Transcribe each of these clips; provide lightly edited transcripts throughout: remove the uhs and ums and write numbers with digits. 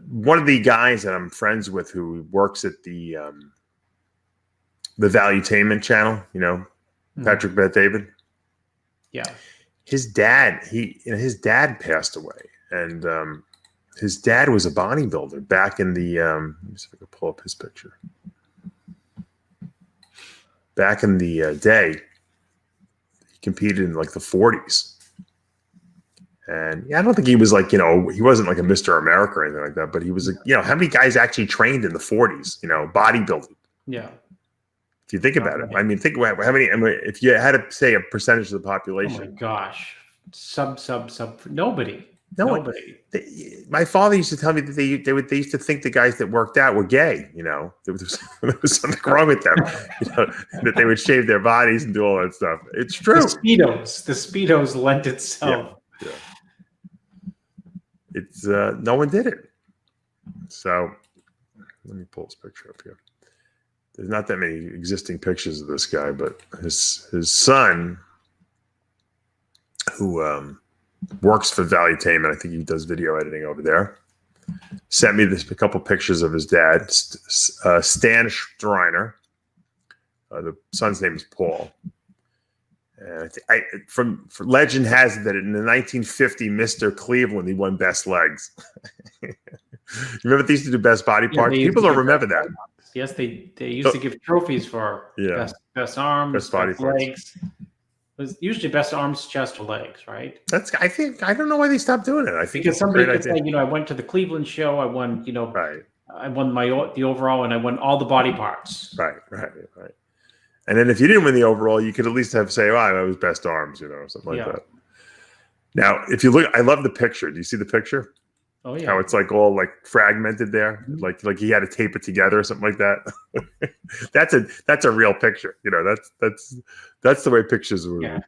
one of the guys that I'm friends with who works at the Valuetainment channel, you know, Patrick Bet David. Yeah. His dad, his dad passed away, and his dad was a bodybuilder back in the. Let me see if I can pull up his picture. Back in the day, he competed in like the 40s, and yeah, I don't think he was like, you know, he wasn't like a Mr. America or anything like that, but he was, you know, how many guys actually trained in the 40s, you know, bodybuilding? Yeah. If you think about it, I mean, think about how many. I mean, if you had to say a percentage of the population. Oh my gosh, sub. Nobody. My father used to tell me that they used to think the guys that worked out were gay. You know, there was something wrong with them. You know, that they would shave their bodies and do all that stuff. It's true. The Speedos lent itself. Yeah. It's no one did it. So let me pull this picture up here. There's not that many existing pictures of this guy, but his son, who works for Valuetainment, I think he does video editing over there, sent me a couple pictures of his dad, Stan Streiner. The son's name is Paul. And from legend has it that in the 1950 Mr. Cleveland, he won best legs. You remember they used to do best body parts? People don't remember that. Yes, they used to give trophies for best arms, best body parts. Legs. It was usually best arms, chest, or legs, right? I don't know why they stopped doing it. I think because somebody could say, you know, I went to the Cleveland show, I won, you know, I won the overall, and I won all the body parts. Right. And then if you didn't win the overall, you could at least say, "Oh, I was best arms," you know, or something like that. Now, if you look, I love the picture. Do you see the picture? Oh yeah. How it's like all like fragmented there, like he had to tape it together or something like that. That's a real picture. You know, that's the way pictures were. Yeah.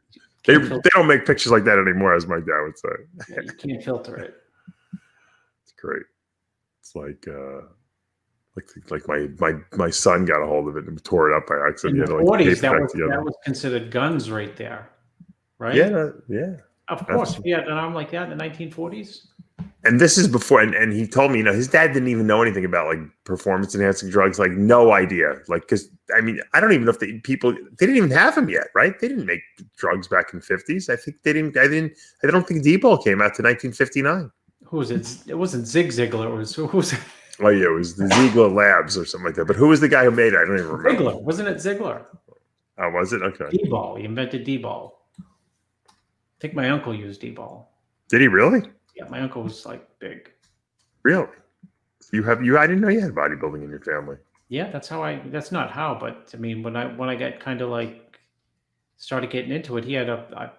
They don't make pictures like that anymore, as my dad would say. Yeah, you can't filter it. It's great. It's like my son got a hold of it and tore it up by accident. In the 40s, that was considered guns right there, right? Yeah. Of course, if you had an arm like that in the 1940s. And this is before, and he told me, you know, his dad didn't even know anything about like performance enhancing drugs, like no idea. Like, because I mean, I don't even know if they didn't even have them yet, right? They didn't make drugs back in the 50s. I think they didn't. I don't think D-ball came out to 1959. Who was it? It wasn't Zig Ziglar. Who was it? Oh yeah, it was the Ziegler Labs or something like that. But who was the guy who made it? I don't even remember. Ziegler, wasn't it Ziegler? Oh, was it? Okay. D-ball. He invented D-ball. I think my uncle used D-ball. Did he really? Yeah, my uncle was like big. Really? I didn't know you had bodybuilding in your family. Yeah, that's not how, but I mean, when I got kind of like started getting into it, he had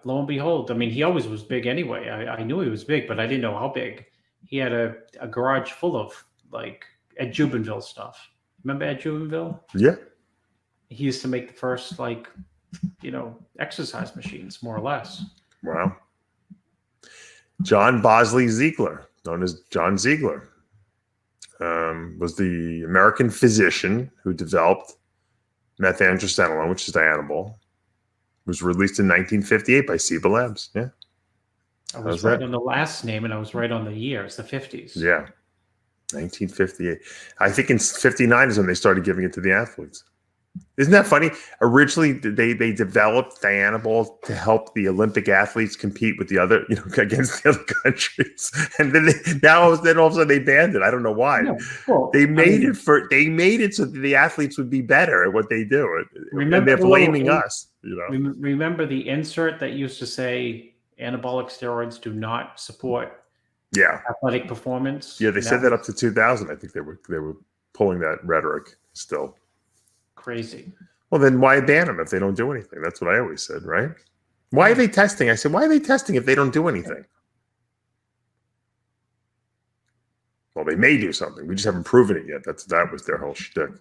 lo and behold, I mean, he always was big anyway. I knew he was big, but I didn't know how big. He had a garage full of like Ed Jubenville stuff. Remember Ed Jubenville? Yeah. He used to make the first like, you know, exercise machines, more or less. Wow. John Bosley Ziegler, known as John Ziegler, was the American physician who developed methamphetamine, which is Dianabol. It was released in 1958 by Ciba Labs. Yeah. I was right on the last name, and I was right on the year. It's the 50s. Yeah. 1958. I think in 59 is when they started giving it to the athletes. Isn't that funny? Originally, they developed Dianabol to help the Olympic athletes compete with the other, you know, against the other countries, and then all of a sudden they banned it. I don't know why. No, well, they made it so that the athletes would be better at what they do. And they're blaming us. You know, remember the insert that used to say anabolic steroids do not support athletic performance. Yeah, they said that up to 2000. I think they were pulling that rhetoric still. Crazy. Well, then why ban them if they don't do anything? That's what I always said, right? Why are they testing? I said, why are they testing if they don't do anything? Well, they may do something. We just haven't proven it yet. That was their whole shtick.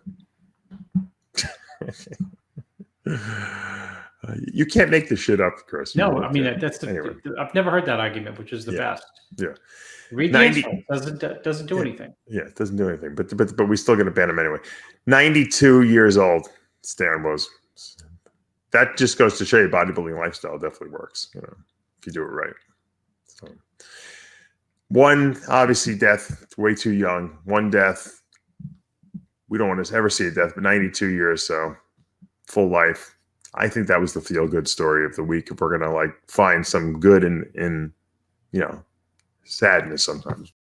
You can't make this shit up, Chris. No, I mean anyway. I've never heard that argument, which is the best. Yeah. Read the answer. Doesn't do anything. Yeah, it doesn't do anything. But we're still going to ban him anyway. 92 years old, Stan was. That just goes to show you bodybuilding lifestyle definitely works, you know, if you do it right. So, One, obviously, death, way too young. One death. We don't want to ever see a death, but 92 years, so full life. I think that was the feel-good story of the week. If we're gonna like find some good in sadness sometimes.